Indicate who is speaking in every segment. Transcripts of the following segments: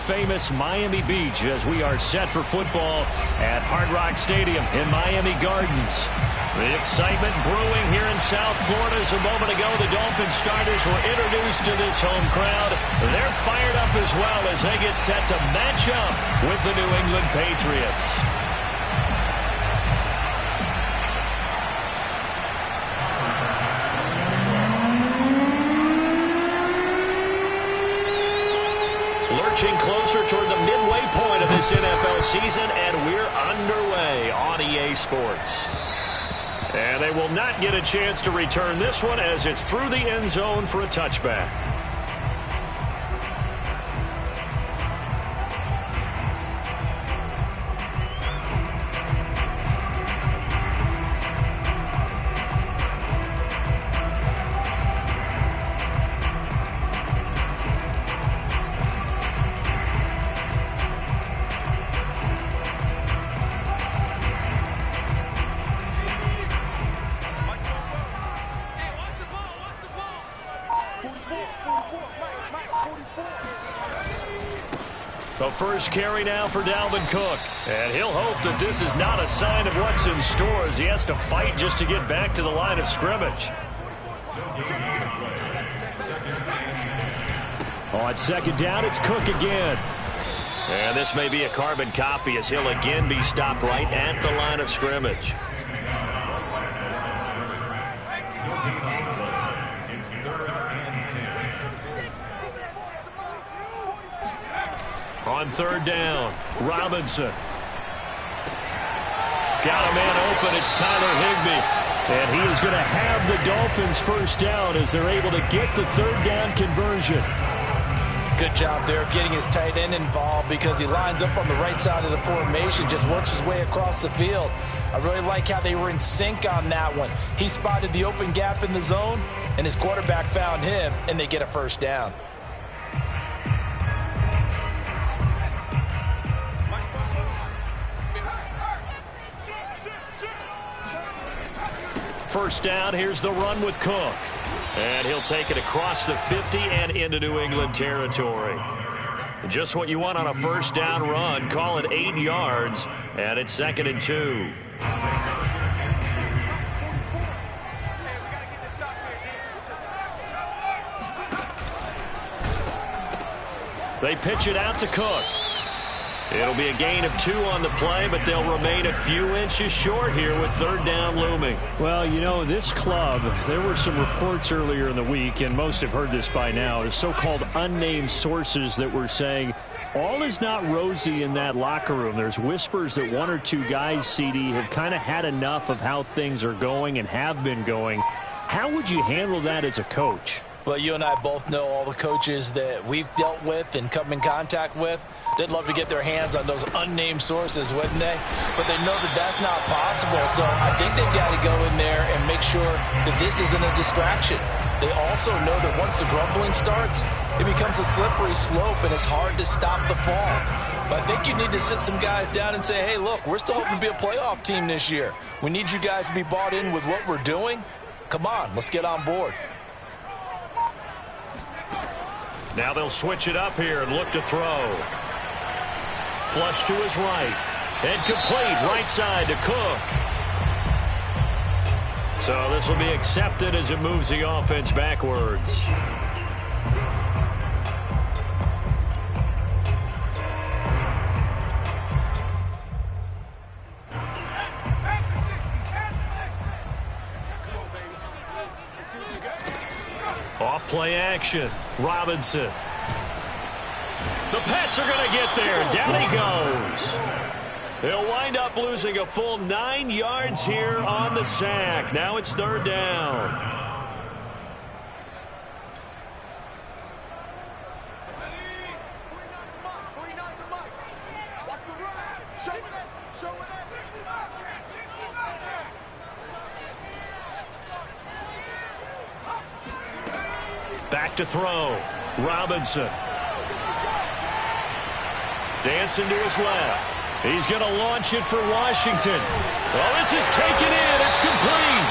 Speaker 1: famous Miami Beach as we are set for football at Hard Rock Stadium in Miami Gardens. The excitement brewing here in South Florida. As a moment ago, the Dolphins starters were introduced to this home crowd. They're fired up as well as they get set to match up with the New England Patriots. Lurching closer toward the midway point of this NFL season, and we're underway on EA Sports. And they will not get a chance to return this one as it's through the end zone for a touchback. The first carry now for Dalvin Cook. And he'll hope that this is not a sign of what's in store as he has to fight just to get back to the line of scrimmage. On second down, it's Cook again. And this may be a carbon copy as he'll again be stopped right at the line of scrimmage. On third down, Robinson. Got a man open. It's Tyler Higbee. And he is going to have the Dolphins first down as they're able to get the third down conversion.
Speaker 2: Good job there of getting his tight end involved because he lines up on the right side of the formation, just works his way across the field. I really like how they were in sync on that one. He spotted the open gap in the zone, and his quarterback found him, and they get a first down.
Speaker 1: First down, here's the run with Cook. And he'll take it across the 50 and into New England territory. Just what you want on a first down run. Call it 8 yards, and it's 2nd and 2. They pitch it out to Cook. It'll be a gain of 2 on the play, but they'll remain a few inches short here with third down looming.
Speaker 3: Well, you know, this club, there were some reports earlier in the week, and most have heard this by now, the so-called unnamed sources that were saying all is not rosy in that locker room. There's whispers that 1 or 2 guys, CD, have kind of had enough of how things are going and have been going. How would you handle that as a coach?
Speaker 2: Well, you and I both know all the coaches that we've dealt with and come in contact with. They'd love to get their hands on those unnamed sources, wouldn't they? But they know that that's not possible. So I think they've got to go in there and make sure that this isn't a distraction. They also know that once the grumbling starts, it becomes a slippery slope and it's hard to stop the fall. But I think you need to sit some guys down and say, hey, look, we're still hoping to be a playoff team this year. We need you guys to be bought in with what we're doing. Come on, let's get on board.
Speaker 1: Now they'll switch it up here and look to throw. Flush to his right. And complete right side to Cook. So this will be accepted as it moves the offense backwards. Off play action. Robinson. The Pats are going to get there. Down he goes. They'll wind up losing a full 9 yards here on the sack. Now it's third down. Back to throw. Robinson. Dancing to his left. He's going to launch it for Washington. Well, this is taken in. It's complete.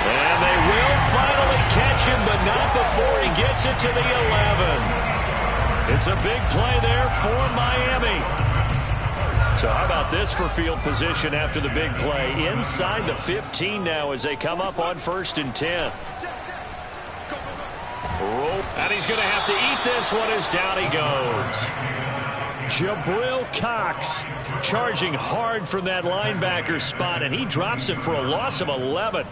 Speaker 1: And they will finally catch him, but not before he gets it to the 11. It's a big play there for Miami. So how about this for field position after the big play? Inside the 15 now as they come up on 1st and 10. And he's going to have to eat this one as down he goes. Jabril Cox charging hard from that linebacker spot, and he drops it for a loss of 11.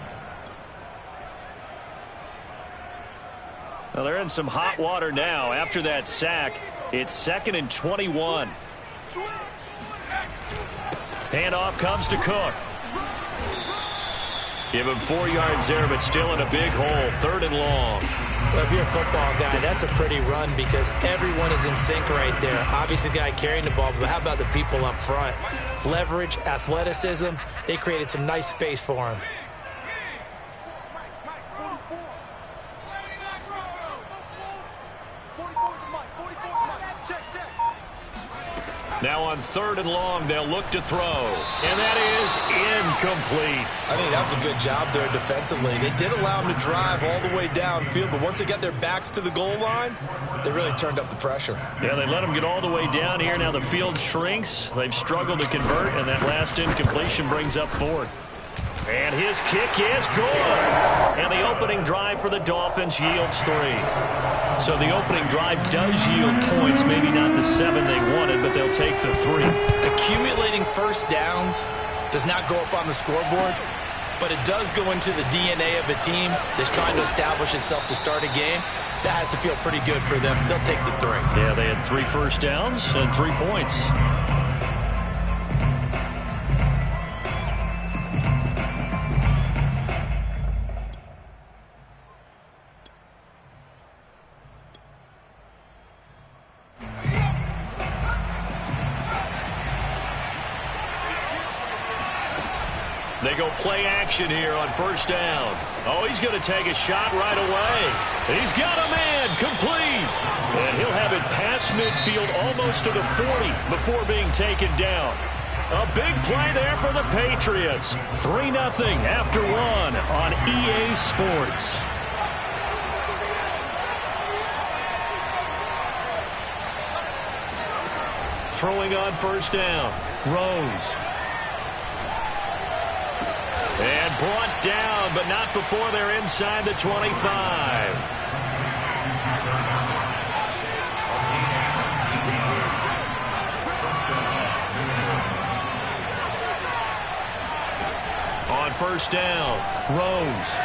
Speaker 1: Well, they're in some hot water now. After that sack, it's 2nd and 21. Handoff comes to Cook. Give him 4 yards there, but still in a big hole. 3rd and long.
Speaker 2: Well, if you're a football guy, that's a pretty run because everyone is in sync right there. Obviously, the guy carrying the ball, but how about the people up front? Leverage, athleticism, they created some nice space for him.
Speaker 1: Now on 3rd and long, they'll look to throw. And that is incomplete.
Speaker 2: I think that was a good job there defensively. They did allow them to drive all the way downfield, but once they got their backs to the goal line, they really turned up the pressure.
Speaker 1: Yeah, they let them get all the way down here. Now the field shrinks. They've struggled to convert, and that last incompletion brings up 4th. And his kick is good. And the opening drive for the Dolphins yields 3. So the opening drive does yield points, maybe not the 7 they wanted, but they'll take the 3.
Speaker 2: Accumulating first downs does not go up on the scoreboard, but it does go into the DNA of a team that's trying to establish itself to start a game. That has to feel pretty good for them. They'll take the 3.
Speaker 1: Yeah, they had 3 first downs and 3 points. They go play action here on 1st down. Oh, he's going to take a shot right away. He's got a man complete. And he'll have it past midfield almost to the 40 before being taken down. A big play there for the Patriots. 3-0 after 1 on EA Sports. Throwing on 1st down. Rose. And brought down, but not before they're inside the 25. On 1st down, Rose.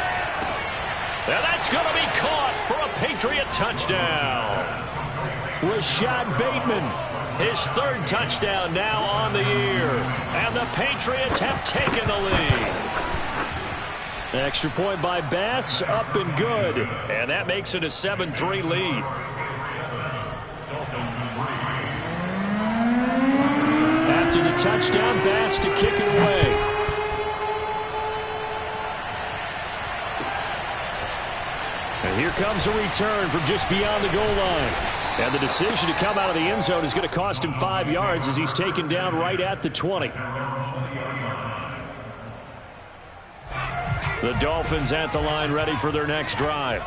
Speaker 1: And that's going to be caught for a Patriot touchdown. Rashad Bateman, his 3rd touchdown now on the year. And the Patriots have taken the lead. Extra point by Bass, up and good. And that makes it a 7-3 lead. After the touchdown, Bass to kick it away. And here comes a return from just beyond the goal line. And the decision to come out of the end zone is going to cost him 5 yards as he's taken down right at the 20. The Dolphins at the line ready for their next drive.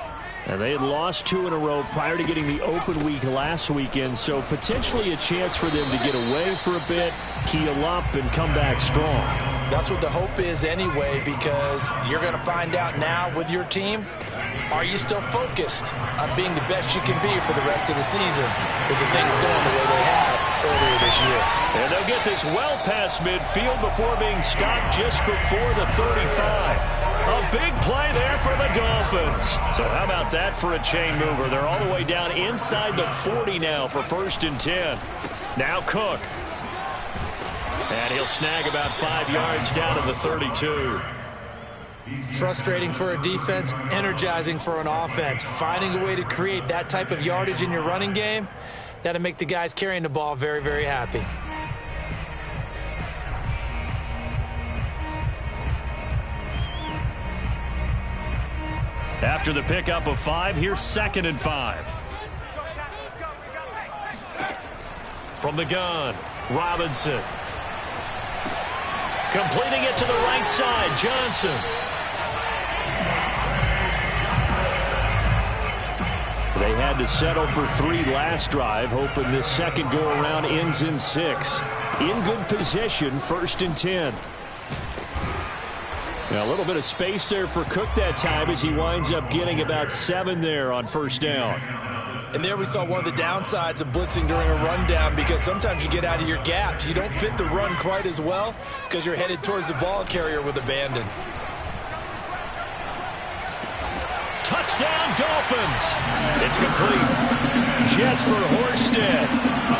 Speaker 1: And they had lost 2 in a row prior to getting the open week last weekend, so potentially a chance for them to get away for a bit, keel up, and come back strong.
Speaker 2: That's what the hope is anyway, because you're going to find out now with your team, are you still focused on being the best you can be for the rest of the season with the things going the way they have earlier this year?
Speaker 1: And they'll get this well past midfield before being stopped just before the 35. A big play there for the Dolphins. So how about that for a chain mover? They're all the way down inside the 40 now for 1st and 10. Now Cook. And he'll snag about 5 yards down to the 32.
Speaker 2: Frustrating for a defense, energizing for an offense. Finding a way to create that type of yardage in your running game, that'll make the guys carrying the ball very, very happy.
Speaker 1: After the pickup of 5, here's 2nd and 5. From the gun, Robinson. Completing it to the right side, Johnson.
Speaker 3: They had to settle for 3 last drive, hoping this second go-around ends in 6. In good position, 1st and 10. Now, a little bit of space there for Cook that time as he winds up getting about 7 there on 1st down.
Speaker 2: And there we saw one of the downsides of blitzing during a rundown, because sometimes you get out of your gaps. You don't fit the run quite as well because you're headed towards the ball carrier with abandon.
Speaker 1: Touchdown, Dolphins. It's complete. Jesper Horsted,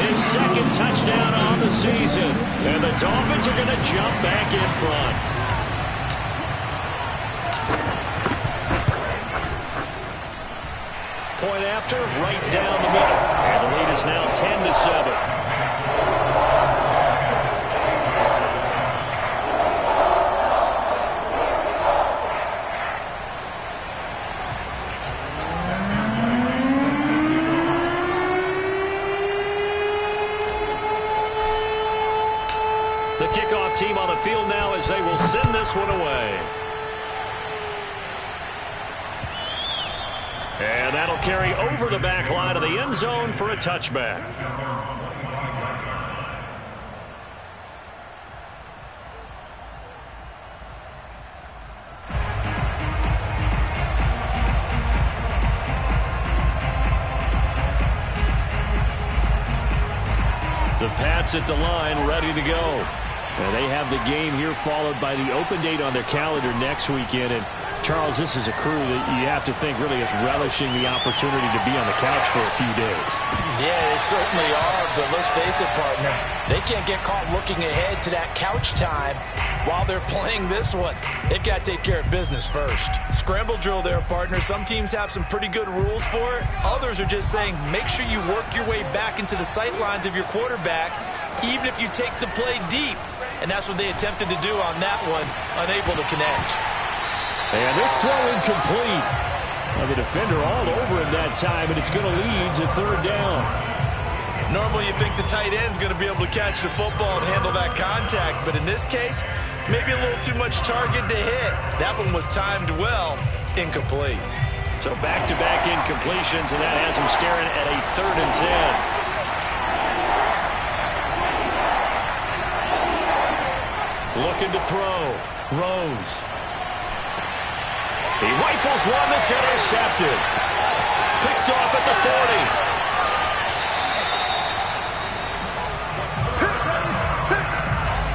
Speaker 1: his 2nd touchdown on the season. And the Dolphins are going to jump back in front. Point after, right down the middle. And the lead is now 10-7. The kickoff team on the field now as they will send this one away. And that'll carry over the back line of the end zone for a touchback. The Pats at the line, ready to go. And they have the game here followed by the open date on their calendar next weekend. And Charles, this is a crew that you have to think really is relishing the opportunity to be on the couch for a few days.
Speaker 2: Yeah, they certainly are, but let's face it, partner. They can't get caught looking ahead to that couch time while they're playing this one. They've got to take care of business first. Scramble drill there, partner. Some teams have some pretty good rules for it. Others are just saying make sure you work your way back into the sight lines of your quarterback, even if you take the play deep. And that's what they attempted to do on that one, unable to connect.
Speaker 3: And this throw incomplete. Well, the defender all over him that time, and it's going to lead to 3rd down.
Speaker 2: Normally you think the tight end's going to be able to catch the football and handle that contact, but in this case, maybe a little too much target to hit. That one was timed well, incomplete.
Speaker 1: So back-to-back incompletions, and that has him staring at a 3rd and 10. Looking to throw. Rose. He rifles one that's intercepted. Picked off at the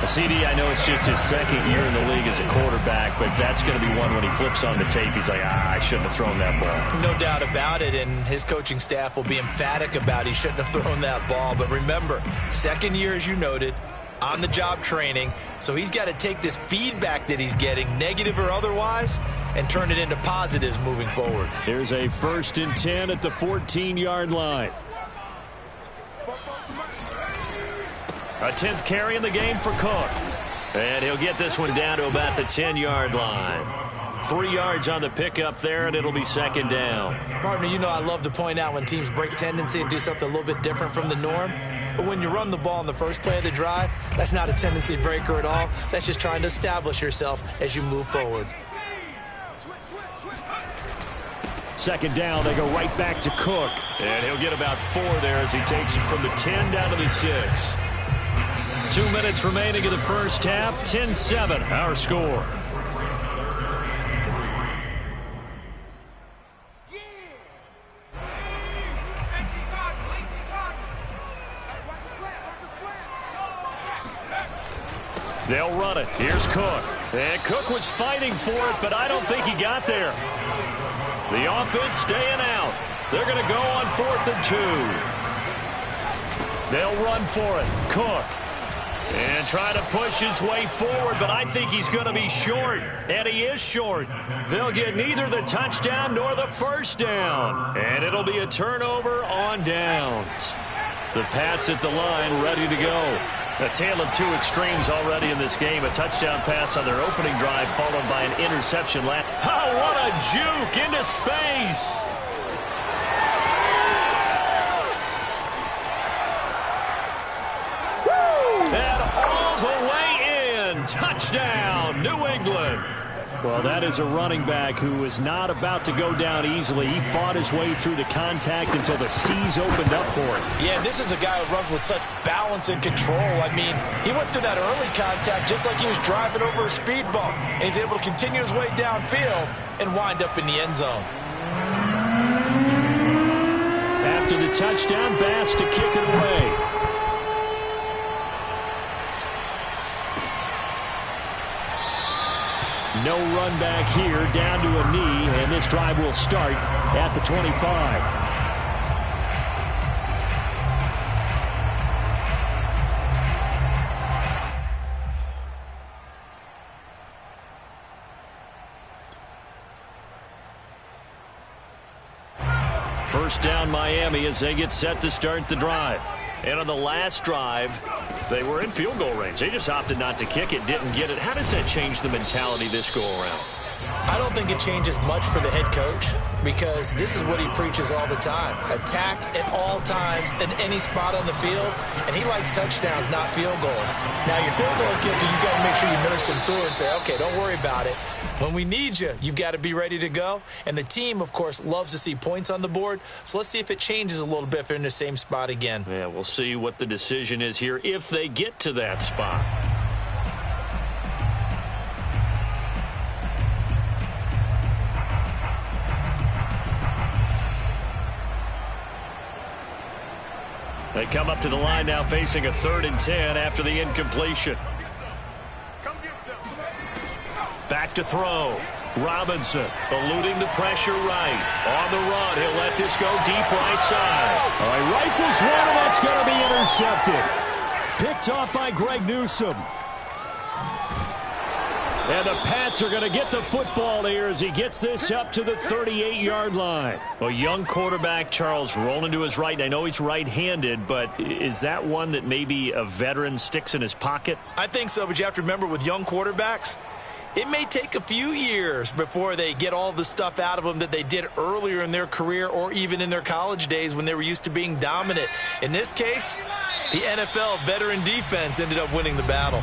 Speaker 1: 40. CD, I know it's just his 2nd year in the league as a quarterback, but that's going to be one when he flips on the tape. He's like, I shouldn't have thrown that ball.
Speaker 2: No doubt about it, and his coaching staff will be emphatic about he shouldn't have thrown that ball. But remember, 2nd year, as you noted, on-the-job training, so he's got to take this feedback that he's getting, negative or otherwise, and turn it into positives moving forward.
Speaker 3: Here's a 1st and 10 at the 14-yard line.
Speaker 1: A 10th carry in the game for Cook. And he'll get this one down to about the 10-yard line. 3 yards on the pickup there, and it'll be 2nd down.
Speaker 2: Partner, you know I love to point out when teams break tendency and do something a little bit different from the norm. But when you run the ball on the first play of the drive, that's not a tendency breaker at all. That's just trying to establish yourself as you move forward.
Speaker 3: 2nd down, they go right back to Cook.
Speaker 1: And he'll get about 4 there as he takes it from the 10 down to the 6. 2 minutes remaining in the first half. 10-7, our score. They'll run it. Here's Cook. And Cook was fighting for it, but I don't think he got there. The offense staying out. They're going to go on 4th and 2. They'll run for it. Cook. And try to push his way forward, but I think he's going to be short. And he is short. They'll get neither the touchdown nor the 1st down. And it'll be a turnover on downs. The Pats at the line ready to go. A tale of 2 extremes already in this game. A touchdown pass on their opening drive followed by an interception. Oh, what a juke into space. And all the way in. Touchdown, New England.
Speaker 3: Well, that is a running back who is not about to go down easily. He fought his way through the contact until the seas opened up for him.
Speaker 2: Yeah, this is a guy who runs with such balance and control. I mean, he went through that early contact just like he was driving over a speed bump. And he's able to continue his way downfield and wind up in the end zone.
Speaker 3: After the touchdown, Bass to kick it away. No run back here, down to a knee, and this drive will start at the 25. First down, Miami, as they get set to start the drive. And on the last drive, they were in field goal range. They just opted not to kick it, didn't get it. How does that change the mentality this go-around?
Speaker 2: I don't think it changes much for the head coach because this is what he preaches all the time. Attack at all times in any spot on the field, and he likes touchdowns, not field goals. Now, your field goal kicker, you got to make sure you nurse him through and say, okay, don't worry about it. When we need you, you've got to be ready to go. And the team, of course, loves to see points on the board. So let's see if it changes a little bit if they're in the same spot again.
Speaker 3: Yeah, we'll see what the decision is here if they get to that spot. They come up to the line now facing a 3rd and 10 after the incompletion. Back to throw. Robinson eluding the pressure right. On the run, he'll let this go deep right side. All right, rifles one, and that's going to be intercepted. Picked off by Greg Newsome. And the Pats are going to get the football here as he gets this up to the 38-yard line. A young quarterback, Charles, rolling to his right. I know he's right-handed, but is that one that maybe a veteran sticks in his pocket?
Speaker 2: I think so, but you have to remember with young quarterbacks, it may take a few years before they get all the stuff out of them that they did earlier in their career or even in their college days when they were used to being dominant. In this case, the NFL veteran defense ended up winning the battle.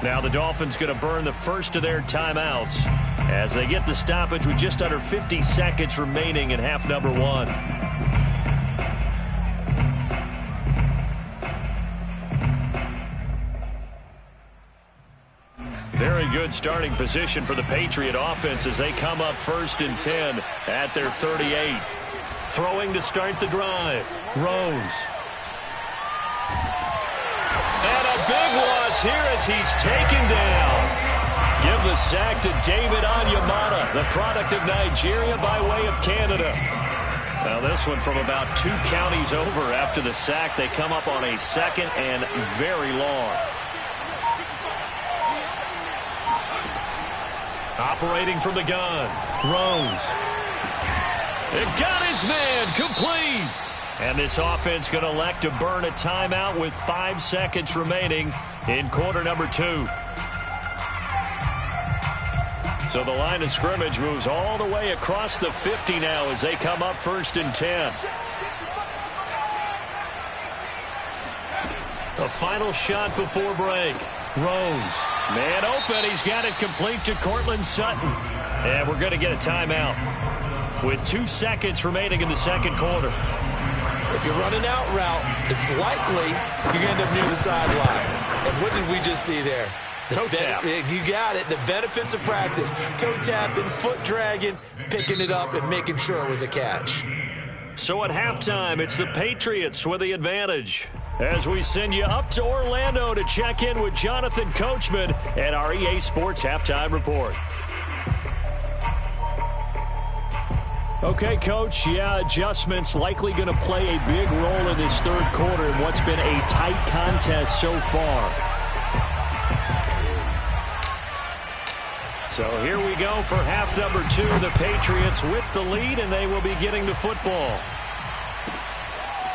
Speaker 3: Now the Dolphins going to burn the first of their timeouts as they get the stoppage with just under 50 seconds remaining in half number 1. Very good starting position for the Patriot offense as they come up 1st and 10 at their 38. Throwing to start the drive. Rose. And a big loss here as he's taken down. Give the sack to David Onyemata, the product of Nigeria by way of Canada. Now this one from about 2 counties over after the sack. They come up on a 2nd and very long. Operating from the gun. Rose. It got his man complete. And this offense going to elect to burn a timeout with 5 seconds remaining in quarter number 2. So the line of scrimmage moves all the way across the 50 now as they come up 1st and 10. A final shot before break. Rose. Man open. He's got it complete to Cortland Sutton. And we're going to get a timeout with 2 seconds remaining in the 2nd quarter.
Speaker 2: If you're running out route, it's likely you're going to end up near the sideline. And what did we just see there?
Speaker 3: Toe tap.
Speaker 2: You got it. The benefits of practice. Toe tapping, foot dragging, picking it up, and making sure it was a catch.
Speaker 3: So at halftime, it's the Patriots with the advantage. As we send you up to Orlando to check in with Jonathan Coachman and our EA Sports Halftime Report. Okay, Coach, adjustments likely going to play a big role in this 3rd quarter in what's been a tight contest so far. So here we go for half number 2. The Patriots with the lead, and they will be getting the football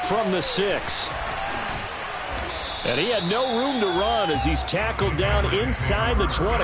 Speaker 3: from the 6. And he had no room to run as he's tackled down inside the 20.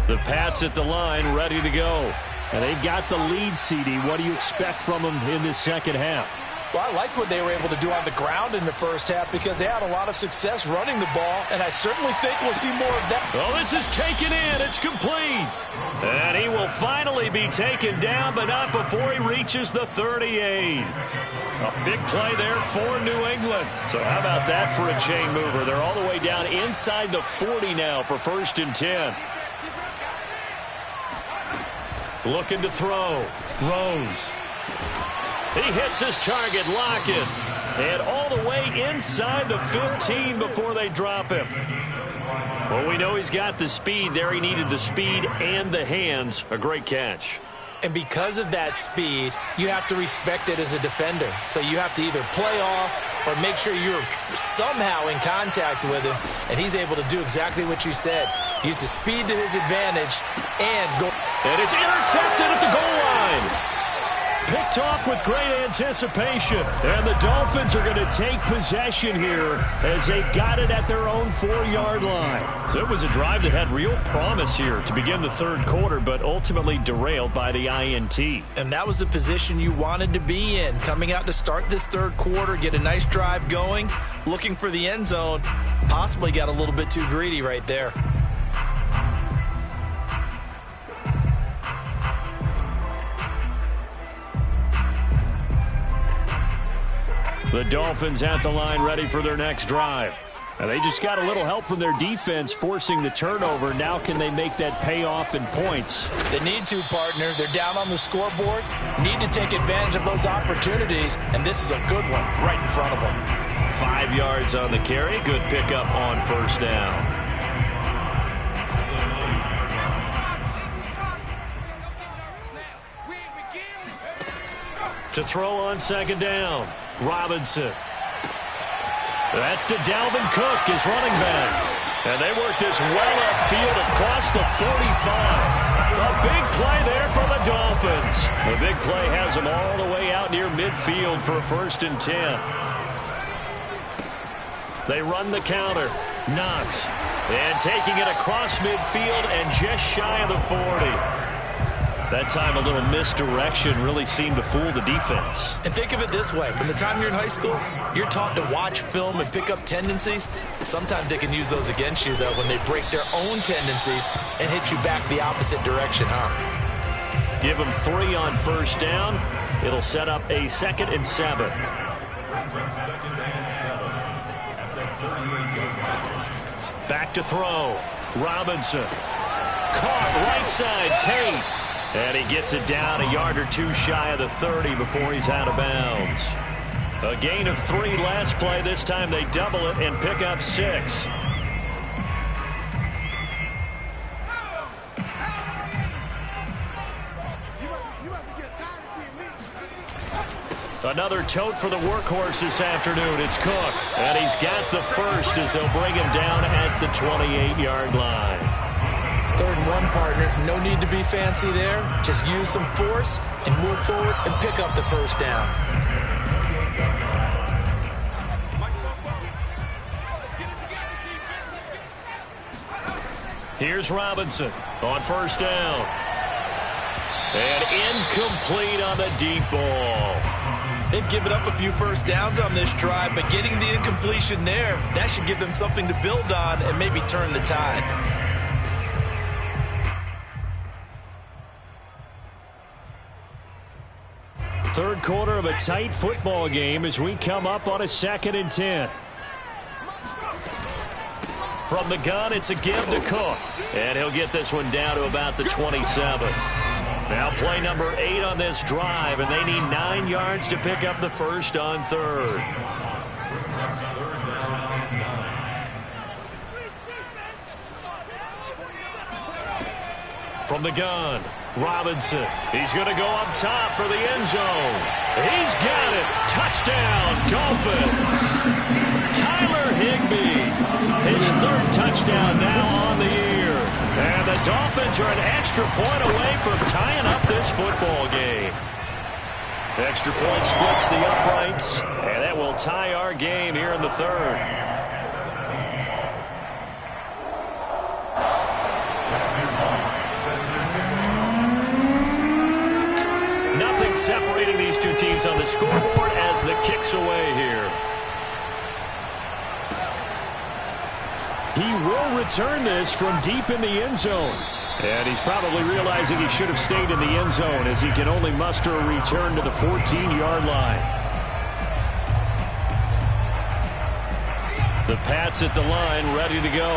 Speaker 3: The Pats at the line, ready to go. And they've got the lead, CD. What do you expect from them in this second half?
Speaker 2: Well, I like what they were able to do on the ground in the first half because they had a lot of success running the ball, and I certainly think we'll see more of that.
Speaker 1: Oh, this is taken in. It's complete. And he will finally be taken down, but not before he reaches the 38. A big play there for New England. So how about that for a chain mover? They're all the way down inside the 40 now for 1st and 10. Looking to throw. Rose. He hits his target, Lockett. And all the way inside the 15 before they drop him. Well, we know he's got the speed there. He needed the speed and the hands. A great catch.
Speaker 2: And because of that speed, you have to respect it as a defender. So you have to either play off or make sure you're somehow in contact with him. And he's able to do exactly what you said. Use the speed to his advantage and go.
Speaker 1: And it's intercepted at the goal line. Picked off with great anticipation. And the Dolphins are going to take possession here as they've got it at their own 4-yard line. So it was a drive that had real promise here to begin the third quarter, but ultimately derailed by the INT.
Speaker 2: And that was the position you wanted to be in. Coming out to start this third quarter, get a nice drive going, looking for the end zone. Possibly got a little bit too greedy right there.
Speaker 1: The Dolphins at the line ready for their next drive.
Speaker 3: And they just got a little help from their defense forcing the turnover. Now can they make that pay off in points?
Speaker 2: They need to, partner. They're down on the scoreboard. Need to take advantage of those opportunities, and this is a good one right in front of them.
Speaker 1: 5 yards on the carry. Good pickup on 1st down. To throw on 2nd down. Robinson. That's to Dalvin Cook, his running back. And they work this well upfield across the 45. A big play there for the Dolphins. The big play has them all the way out near midfield for a 1st and 10. They run the counter. Knox. And taking it across midfield and just shy of the 40. That time a little misdirection really seemed to fool the defense.
Speaker 2: And think of it this way. From the time you're in high school, you're taught to watch film and pick up tendencies. Sometimes they can use those against you, though, when they break their own tendencies and hit you back the opposite direction, huh?
Speaker 1: Give them 3 on 1st down. It'll set up a 2nd and 7. Back to throw. Robinson. Caught right side. Tate. And he gets it down a yard or 2 shy of the 30 before he's out of bounds. A gain of 3 last play. This time they double it and pick up 6. Another tote for the workhorse this afternoon. It's Cook. And he's got the first as they'll bring him down at the 28-yard line.
Speaker 2: 3rd and 1, partner. No need to be fancy there. Just use some force and move forward and pick up the 1st down.
Speaker 1: Here's Robinson on 1st down. And incomplete on the deep ball.
Speaker 2: They've given up a few 1st downs on this drive, but getting the incompletion there, that should give them something to build on and maybe turn the tide.
Speaker 3: Third quarter of a tight football game as we come up on a 2nd and 10.
Speaker 1: From the gun, it's a give to Cook. And he'll get this one down to about the 27. Now play number 8 on this drive, and they need 9 yards to pick up the 1st on 3rd. From the gun, Robinson. He's going to go up top for the end zone. He's got it. Touchdown, Dolphins. Tyler Higbee, his 3rd touchdown now on the year. And the Dolphins are an extra point away from tying up this football game. Extra point splits the uprights, and that will tie our game here in the 3rd. scoreboard as the kick's away here. He will return this from deep in the end zone. And he's probably realizing he should have stayed in the end zone as he can only muster a return to the 14-yard line. The Pats at the line, ready to go.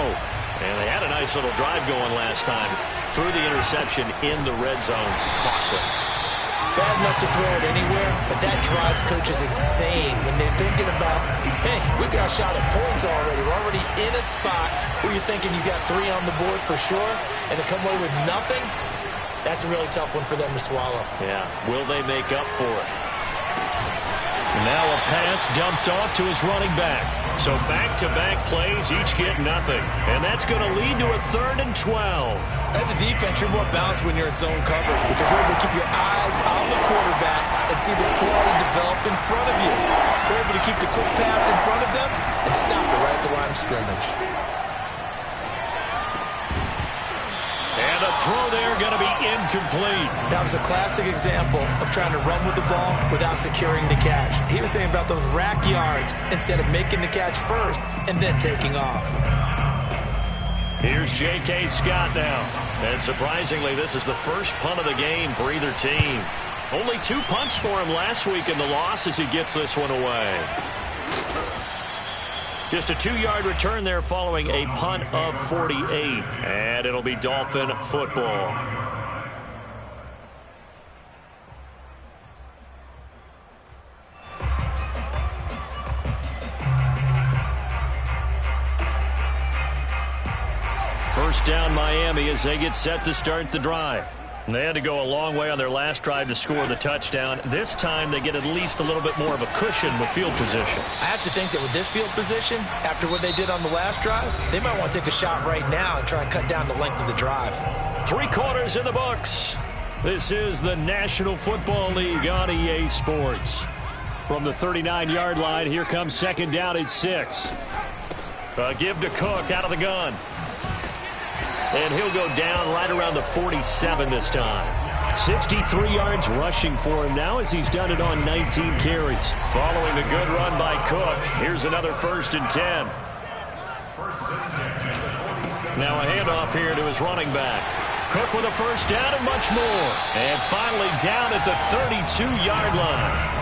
Speaker 1: And they had a nice little drive going last time. Threw the interception in the red zone. Costly.
Speaker 2: Bad enough to throw it anywhere, but that drives coaches insane when they're thinking about, hey, we got a shot at points already. We're already in a spot where you're thinking you got 3 on the board for sure, and to come away with nothing, that's a really tough one for them to swallow.
Speaker 1: Yeah, will they make up for it? Now a pass dumped off to his running back. So back-to-back plays, each get nothing. And that's going to lead to a 3rd and 12.
Speaker 2: As a defense, you're more balanced when you're in zone coverage because you're able to keep your eyes on the quarterback and see the play develop in front of you. You're able to keep the quick pass in front of them and stop it right at the line of scrimmage.
Speaker 1: And a throw there going to be incomplete.
Speaker 2: That was a classic example of trying to run with the ball without securing the catch. He was thinking about those rack yards instead of making the catch first and then taking off.
Speaker 1: Here's J.K. Scott now. And surprisingly, this is the first punt of the game for either team. Only 2 punts for him last week in the loss as he gets this one away. Just a 2-yard return there following a punt of 48. And it'll be Dolphin football. First down Miami as they get set to start the drive. They had to go a long way on their last drive to score the touchdown. This time they get at least a little bit more of a cushion with field position.
Speaker 2: I have to think that with this field position, after what they did on the last drive, they might want to take a shot right now and try and cut down the length of the drive.
Speaker 1: 3 quarters in the books. This is the National Football League on EA Sports. From the 39-yard line, here comes 2nd down and 6. Give to Cook out of the gun. And he'll go down right around the 47 this time. 63 yards rushing for him now as he's done it on 19 carries. Following a good run by Cook, here's another 1st and 10. Now a handoff here to his running back. Cook with a 1st down and much more. And finally down at the 32-yard line.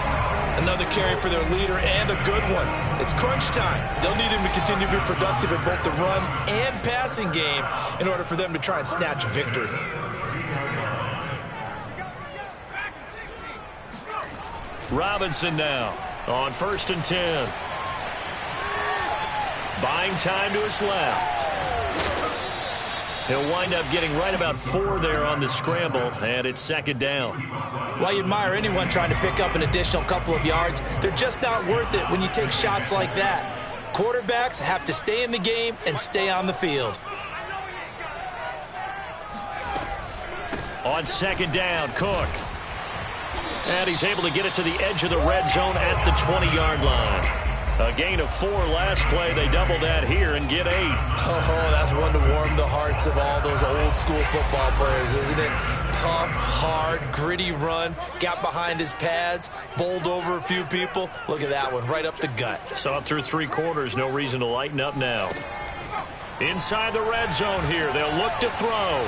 Speaker 2: Another carry for their leader and a good one. It's crunch time. They'll need him to continue to be productive in both the run and passing game in order for them to try and snatch victory.
Speaker 1: Robinson now on 1st and 10. Buying time to his left. He'll wind up getting right about 4 there on the scramble, and it's 2nd down.
Speaker 2: While you admire anyone trying to pick up an additional couple of yards, they're just not worth it when you take shots like that. Quarterbacks have to stay in the game and stay on the field.
Speaker 1: On 2nd down, Cook. And he's able to get it to the edge of the red zone at the 20-yard line. A gain of 4 last play. They double that here and get 8.
Speaker 2: Oh, that's one to warm the hearts of all those old school football players, isn't it? Tough, hard, gritty run. Got behind his pads, bowled over a few people. Look at that one, right up the gut.
Speaker 1: Saw it through 3 quarters. No reason to lighten up now. Inside the red zone here. They'll look to throw.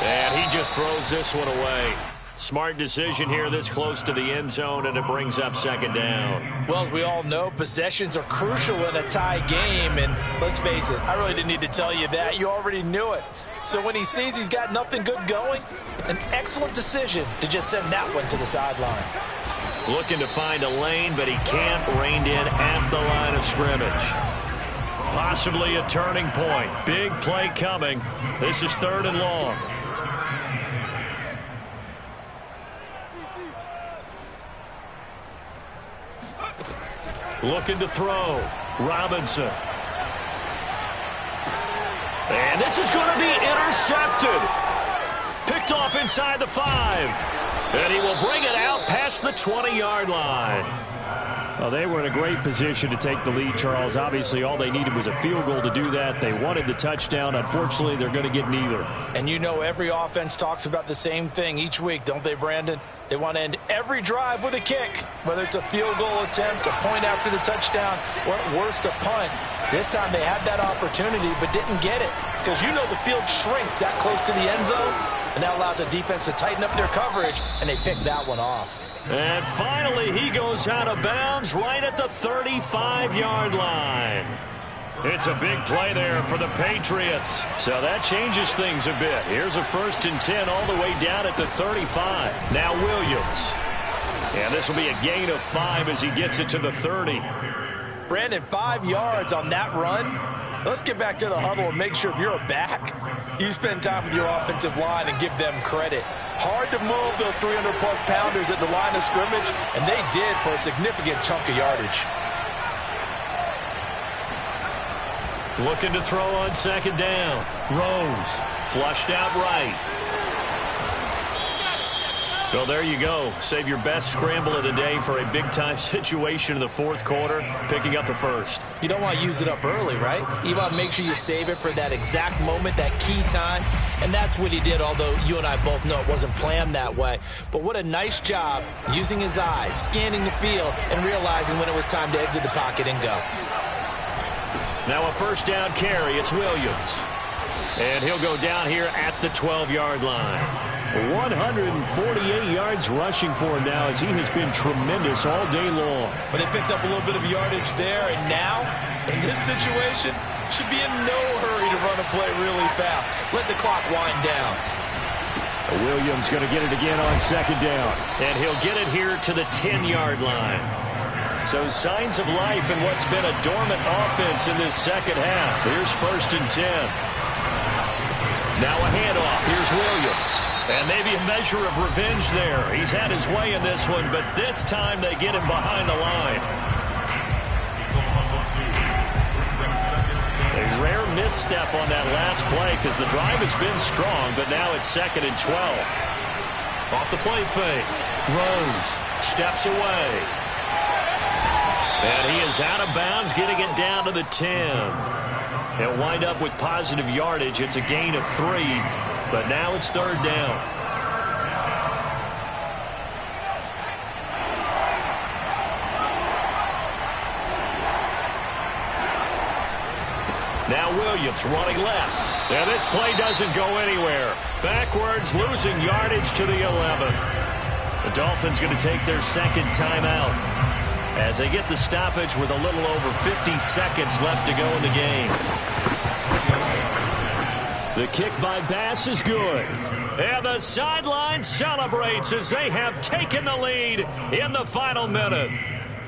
Speaker 1: And he just throws this one away. Smart decision here this close to the end zone, and it brings up 2nd down.
Speaker 2: Well, as we all know, possessions are crucial in a tie game, and let's face it, I really didn't need to tell you that. You already knew it. So when he sees he's got nothing good going, an excellent decision to just send that one to the sideline.
Speaker 1: Looking to find a lane, but he can't. Reined in at the line of scrimmage. Possibly a turning point. Big play coming. This is 3rd and long. Looking to throw. Robinson. And this is going to be intercepted. Picked off inside the 5. And he will bring it out past the 20-yard line.
Speaker 3: Well, they were in a great position to take the lead, Charles. Obviously, all they needed was a field goal to do that. They wanted the touchdown. Unfortunately, they're going to get neither.
Speaker 2: And you know every offense talks about the same thing each week, don't they, Brandon? They want to end every drive with a kick, whether it's a field goal attempt, a point after the touchdown, or at worst a punt. This time they had that opportunity but didn't get it because you know the field shrinks that close to the end zone, and that allows the defense to tighten up their coverage, and they picked that one off.
Speaker 1: And finally, he goes out of bounds right at the 35-yard line. It's a big play there for the Patriots. So that changes things a bit. Here's a 1st and 10 all the way down at the 35. Now Williams. And this will be a gain of 5 as he gets it to the 30.
Speaker 2: Brandon, 5 yards on that run. Let's get back to the huddle and make sure if you're a back, you spend time with your offensive line and give them credit. Hard to move those 300-plus pounders at the line of scrimmage, and they did for a significant chunk of yardage.
Speaker 1: Looking to throw on 2nd down. Rose flushed out right. So there you go. Save your best scramble of the day for a big-time situation in the 4th quarter, picking up the 1st.
Speaker 2: You don't want to use it up early, right? You want to make sure you save it for that exact moment, that key time. And that's what he did, although you and I both know it wasn't planned that way. But what a nice job using his eyes, scanning the field, and realizing when it was time to exit the pocket and go.
Speaker 1: Now a 1st down carry. It's Williams. And he'll go down here at the 12-yard line. 148 yards rushing for him now as he has been tremendous all day long.
Speaker 2: But they picked up a little bit of yardage there, and now, in this situation, should be in no hurry to run a play really fast. Let the clock wind down.
Speaker 3: Williams going to get it again on 2nd down.
Speaker 1: And he'll get it here to the 10-yard line. So signs of life in what's been a dormant offense in this 2nd half. Here's 1st and 10. Now a handoff. Here's Williams. And maybe a measure of revenge there. He's had his way in this one, but this time they get him behind the line. A rare misstep on that last play because the drive has been strong, but now it's 2nd and 12. Off the play fake. Rose steps away. And he is out of bounds, getting it down to the 10. He'll wind up with positive yardage. It's a gain of 3, but now it's 3rd down. Now Williams running left. Now this play doesn't go anywhere. Backwards, losing yardage to the 11. The Dolphins going to take their 2nd timeout as they get the stoppage with a little over 50 seconds left to go in the game. The kick by Bass is good. And the sideline celebrates as they have taken the lead in the final minute.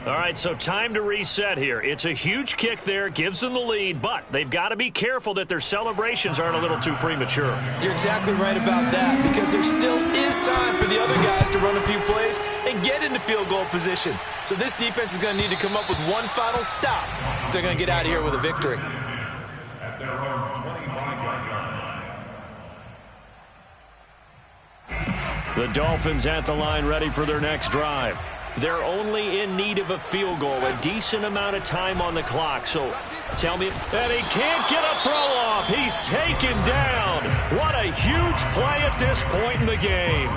Speaker 1: All right, so time to reset here. It's a huge kick there, gives them the lead, but they've got to be careful that their celebrations aren't a little too premature.
Speaker 2: You're exactly right about that, because there still is time for the other guys to run a few plays and get into field goal position. So this defense is going to need to come up with one final stop if they're going to get out of here with a victory.
Speaker 4: At their own 25-yard line.
Speaker 1: The Dolphins at the line, ready for their next drive. They're only in need of a field goal, a decent amount of time on the clock. So tell me, and he can't get a throw off. He's taken down. What a huge play at this point in the game.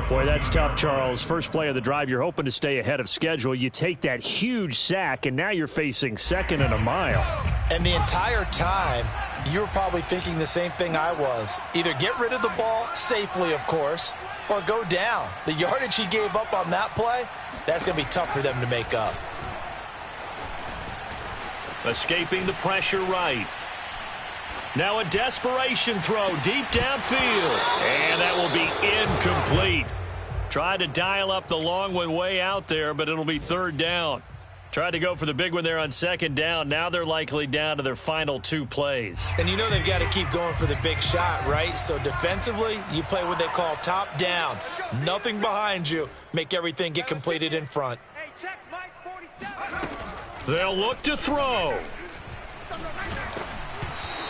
Speaker 3: Boy, that's tough, Charles. First play of the drive, you're hoping to stay ahead of schedule. You take that huge sack, and now you're facing 2nd and a mile.
Speaker 2: And the entire time, you were probably thinking the same thing I was. Either get rid of the ball, safely, of course, or go down. The yardage he gave up on that play, that's going to be tough for them to make up.
Speaker 1: Escaping the pressure right. Now a desperation throw deep downfield. And that will be incomplete. Tried to dial up the long one way out there, but it'll be 3rd down. Tried to go for the big one there on 2nd down. Now they're likely down to their final 2 plays.
Speaker 2: And you know they've got to keep going for the big shot, right? So defensively, you play what they call top down. Nothing behind you. Make everything get completed in front.
Speaker 1: They'll look to throw.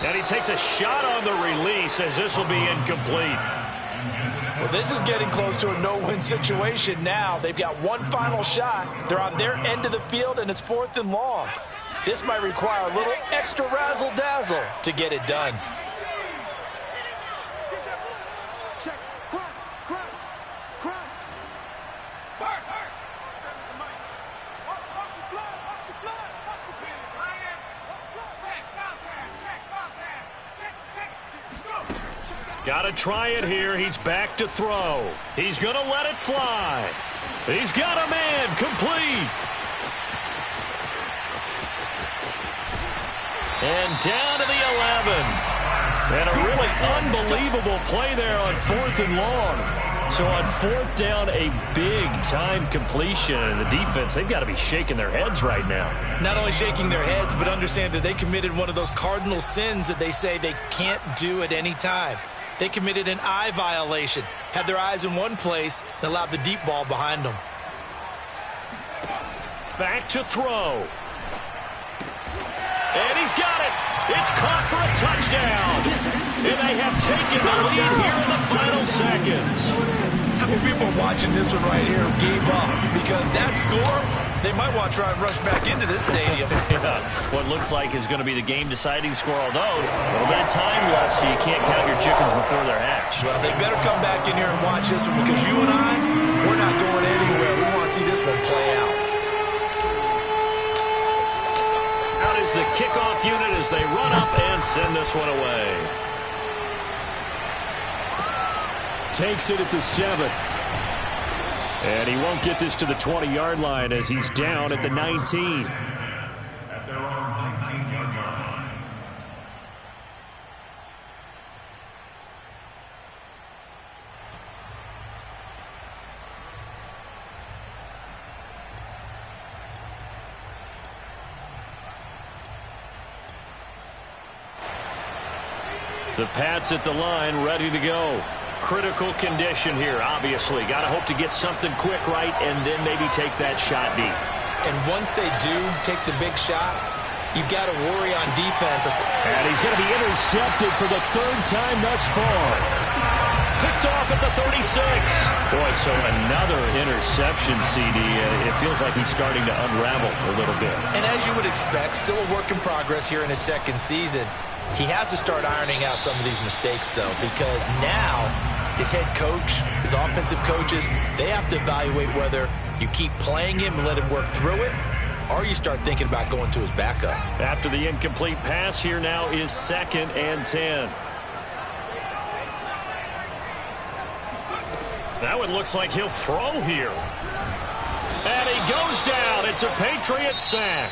Speaker 1: And he takes a shot on the release as this will be incomplete.
Speaker 2: Well, this is getting close to a no-win situation now. They've got one final shot. They're on their end of the field, and it's 4th and long. This might require a little extra razzle-dazzle to get it done.
Speaker 1: Got to try it here. He's back to throw. He's going to let it fly. He's got a man complete. And down to the 11. And a really unbelievable play there on 4th and long. So on 4th down, a big-time completion. And the defense, they've got to be shaking their heads right now.
Speaker 2: Not only shaking their heads, but understand that they committed one of those cardinal sins that they say they can't do at any time. They committed an eye violation, had their eyes in one place, and allowed the deep ball behind them.
Speaker 1: Back to throw. And he's got it. It's caught for a touchdown. And they have taken the lead here in the final seconds.
Speaker 2: How many people are watching this one right here gave up? Because that score, they might want to try and rush back into this stadium.
Speaker 1: Yeah, what looks like is going to be the game-deciding score, although a little bit of time left, so you can't count your chickens before they're hatched.
Speaker 2: Well, they better come back in here and watch this one, because you and I, we're not going anywhere. We want to see this one play out.
Speaker 1: Out is the kickoff unit as they run up and send this one away.
Speaker 3: Takes it at the 7. And he won't get this to the 20-yard line as he's down at the 19.
Speaker 4: At their own 19-yard line.
Speaker 1: The Pats at the line, ready to go. Critical condition here, obviously. Got to hope to get something quick right and then maybe take that shot deep.
Speaker 2: And once they do take the big shot, you've got to worry on defense.
Speaker 3: And he's going to be intercepted for the 3rd time thus far.
Speaker 1: Picked off at the 36. Boy, so another interception, CD. It feels like he's starting to unravel a little bit.
Speaker 2: And as you would expect, still a work in progress here in his 2nd season. He has to start ironing out some of these mistakes, though, because now his head coach, his offensive coaches, they have to evaluate whether you keep playing him and let him work through it, or you start thinking about going to his backup.
Speaker 1: After the incomplete pass, here now is 2nd and 10. That one looks like he'll throw here. And he goes down. It's a Patriot sack.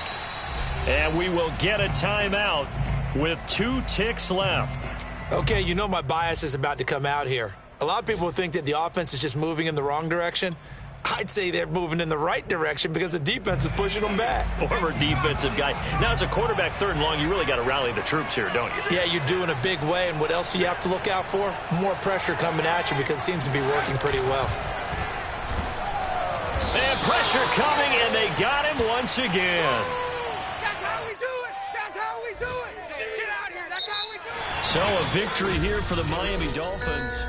Speaker 1: And we will get a timeout with 2 ticks left.
Speaker 2: Okay, you know my bias is about to come out here. A lot of people think that the offense is just moving in the wrong direction. I'd say they're moving in the right direction because the defense is pushing them back.
Speaker 1: Former defensive guy. Now, as a quarterback 3rd and long, you really got to rally the troops here, don't you?
Speaker 2: Yeah, you do in a big way. And what else do you have to look out for? More pressure coming at you because it seems to be working pretty well.
Speaker 1: And pressure coming, and they got him once again.
Speaker 5: That's how we do it. That's how we do it. Get out here. That's how we do it.
Speaker 1: So a victory here for the Miami Dolphins.